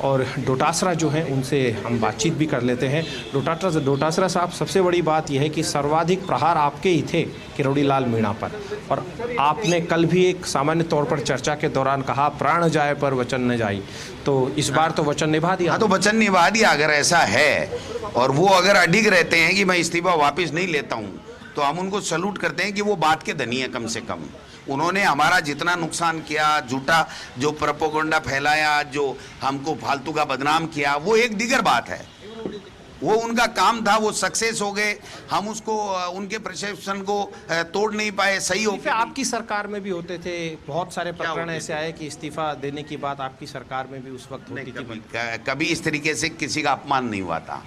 और डोटासरा जो हैं उनसे हम बातचीत भी कर लेते हैं। डोटासरा साहब, सबसे बड़ी बात यह है कि सर्वाधिक प्रहार आपके ही थे किरोड़ी लाल मीणा पर, और आपने कल भी एक सामान्य तौर पर चर्चा के दौरान कहा प्राण जाए पर वचन न जाई, तो इस बार तो वचन निभा दिया। हाँ, तो वचन निभा दिया। अगर ऐसा है और वो अगर अडिग रहते हैं कि मैं इस्तीफा वापस नहीं लेता हूँ, तो हम उनको सैल्यूट करते हैं कि वो बात के धनी है। कम से कम उन्होंने हमारा जितना नुकसान किया, झूठा जो प्रोपेगेंडा फैलाया, जो हमको फालतू का बदनाम किया, वो एक दीगर बात है। वो उनका काम था, वो सक्सेस हो गए। हम उसको उनके परसेप्शन को तोड़ नहीं पाए। सही हो गया। आपकी सरकार में भी होते थे बहुत सारे प्रकरण ऐसे आए कि इस्तीफा देने की बात आपकी सरकार में भी उस वक्त होती थी। कभी इस तरीके से किसी का अपमान नहीं हुआ था।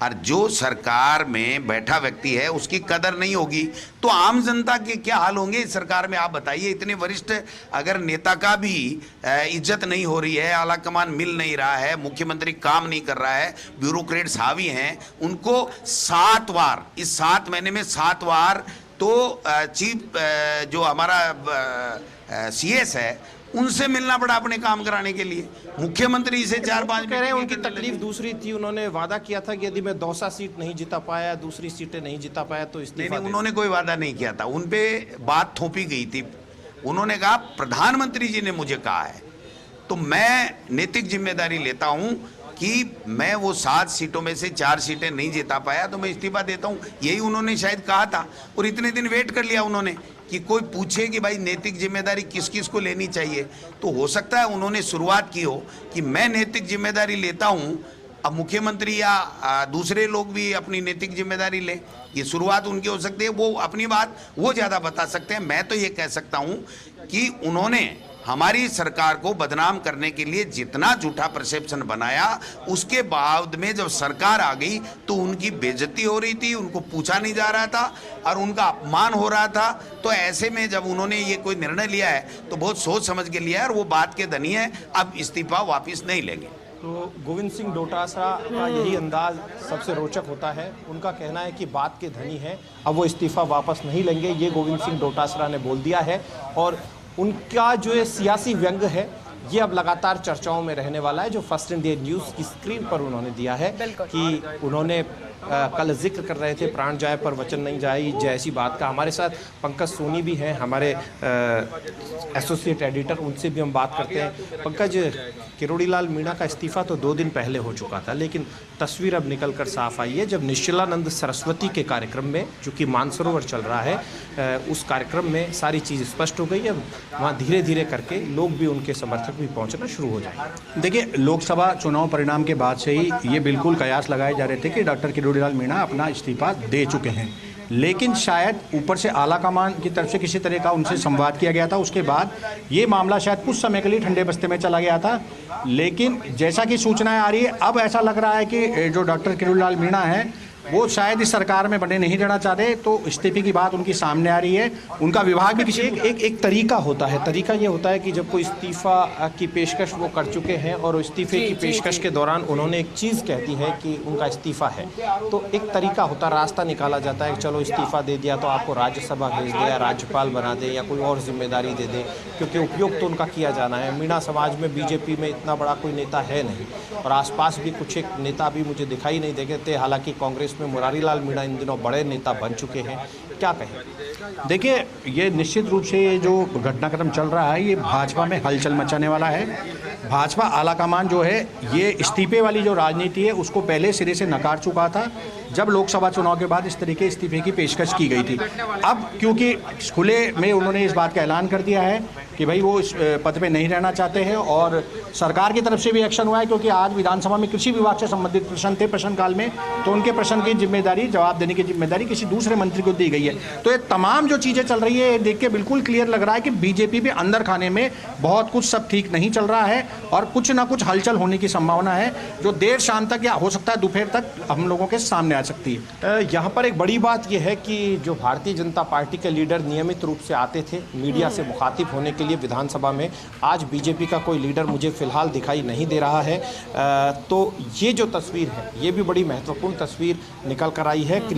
और जो सरकार में बैठा व्यक्ति है उसकी कदर नहीं होगी तो आम जनता के क्या हाल होंगे इस सरकार में, आप बताइए। इतने वरिष्ठ अगर नेता का भी इज्जत नहीं हो रही है, आला कमान मिल नहीं रहा है, मुख्यमंत्री काम नहीं कर रहा है, ब्यूरोक्रेट्स हावी हैं, उनको 7 बार, इस 7 महीने में 7 बार तो चीफ जो हमारा सीएस है उनसे मिलना पड़ा अपने काम कराने के लिए। मुख्यमंत्री से 4-5 कह रहे हैं उनकी तकलीफ दूसरी थी। उन्होंने वादा किया था कि यदि मैं दौसा सीट नहीं जिता पाया, दूसरी सीटें नहीं जिता पाया तो इस्तीफा। नहीं, उन्होंने कोई वादा नहीं किया था। उन पे बात थोपी गई थी। उन्होंने कहा प्रधानमंत्री जी ने मुझे कहा है, तो मैं नैतिक जिम्मेदारी लेता हूं कि मैं वो 7 सीटों में से 4 सीटें नहीं जिता पाया तो मैं इस्तीफा देता हूं। यही उन्होंने शायद कहा था। और इतने दिन वेट कर लिया उन्होंने कि कोई पूछे कि भाई नैतिक जिम्मेदारी किस किस को लेनी चाहिए। तो हो सकता है उन्होंने शुरुआत की हो कि मैं नैतिक जिम्मेदारी लेता हूं, अब मुख्यमंत्री या दूसरे लोग भी अपनी नैतिक जिम्मेदारी लें। ये शुरुआत उनकी हो सकती है। वो अपनी बात वो ज़्यादा बता सकते हैं। मैं तो ये कह सकता हूं कि उन्होंने हमारी सरकार को बदनाम करने के लिए जितना झूठा परसेप्शन बनाया, उसके बाद में जब सरकार आ गई तो उनकी बेइज्जती हो रही थी, उनको पूछा नहीं जा रहा था और उनका अपमान हो रहा था। तो ऐसे में जब उन्होंने ये कोई निर्णय लिया है तो बहुत सोच समझ के लिया है और वो बात के धनी है। अब इस्तीफा वापस नहीं लेंगे। तो गोविंद सिंह डोटासरा का यही अंदाज सबसे रोचक होता है। उनका कहना है कि बात के धनी है, अब वो इस्तीफा वापस नहीं लेंगे, ये गोविंद सिंह डोटासरा ने बोल दिया है। और उनका जो ये सियासी व्यंग है ये अब लगातार चर्चाओं में रहने वाला है। जो फर्स्ट इंडिया न्यूज़ की स्क्रीन पर उन्होंने दिया है कि उन्होंने कल जिक्र कर रहे थे प्राण जाए पर वचन नहीं जाए जैसी बात का। हमारे साथ पंकज सोनी भी हैं, हमारे एसोसिएट एडिटर, उनसे भी हम बात करते हैं। पंकज, किरोड़ी लाल मीणा का इस्तीफा तो 2 दिन पहले हो चुका था, लेकिन तस्वीर अब निकल कर साफ आई है जब निश्चलानंद सरस्वती के कार्यक्रम में, जो कि मानसरोवर चल रहा है, उस कार्यक्रम में सारी चीज़ स्पष्ट हो गई। अब वहाँ धीरे धीरे करके लोग भी, उनके समर्थक भी पहुँचना शुरू हो जाए। देखिए, लोकसभा चुनाव परिणाम के बाद से ही ये बिल्कुल कयास लगाए जा रहे थे कि डॉक्टर किरोड़ी लाल मीणा अपना इस्तीफा दे चुके हैं, लेकिन शायद ऊपर से आला कमान की तरफ से किसी तरह का उनसे संवाद किया गया था। उसके बाद ये मामला शायद कुछ समय के लिए ठंडे बस्ते में चला गया था। लेकिन जैसा कि सूचनाएं आ रही है, अब ऐसा लग रहा है कि जो डॉक्टर किरोड़ी लाल मीणा है वो शायद इस सरकार में बने नहीं रहना चाहते, तो इस्तीफे की बात उनकी सामने आ रही है। उनका विभाग भी किसी एक तरीका होता है। तरीका ये होता है कि जब कोई इस्तीफा की पेशकश वो कर चुके हैं और इस्तीफे की पेशकश के दौरान उन्होंने एक चीज़ कहती है कि उनका इस्तीफा है, तो एक तरीका होता है, रास्ता निकाला जाता है कि चलो इस्तीफा दे दिया तो आपको राज्यसभा भेज दे या राज्यपाल बना दे या कोई और जिम्मेदारी दे दे, क्योंकि उपयोग तो उनका किया जाना है। मीणा समाज में बीजेपी में इतना बड़ा कोई नेता है नहीं, और आसपास भी कुछ एक नेता भी मुझे दिखाई नहीं देते। हालांकि कांग्रेस में मुरारी लाल मीणा इन दिनों बड़े नेता बन चुके हैं, क्या कहें? देखिए, ये निश्चित रूप से ये जो घटनाक्रम चल रहा है ये भाजपा में हलचल मचाने वाला है। भाजपा आलाकमान जो है ये इस्तीफे वाली जो राजनीति है उसको पहले सिरे से नकार चुका था जब लोकसभा चुनाव के बाद इस तरीके इस्तीफे की पेशकश की गई थी। अब क्योंकि खुले में उन्होंने इस बात का ऐलान कर दिया है कि भाई वो इस पद पे नहीं रहना चाहते हैं, और सरकार की तरफ से भी एक्शन हुआ है, क्योंकि आज विधानसभा में कृषि विभाग से संबंधित प्रश्न थे प्रश्नकाल में, तो उनके प्रश्न की जिम्मेदारी, जवाब देने की जिम्मेदारी किसी दूसरे मंत्री को दी गई है। तो ये तमाम जो चीज़ें चल रही है ये देख के बिल्कुल क्लियर लग रहा है कि बीजेपी भी अंदर खाने में बहुत कुछ सब ठीक नहीं चल रहा है और कुछ ना कुछ हलचल होने की संभावना है, जो देर शाम तक या हो सकता है दोपहर तक हम लोगों के सामने आ सकती है। यहाँ पर एक बड़ी बात यह है कि जो भारतीय जनता पार्टी के लीडर नियमित रूप से आते थे मीडिया से मुखातिब होने के लिए विधानसभा में, आज बीजेपी का कोई लीडर मुझे फिलहाल दिखाई नहीं दे रहा है। तो ये जो तस्वीर है ये भी बड़ी महत्वपूर्ण तस्वीर निकल कर आई है कि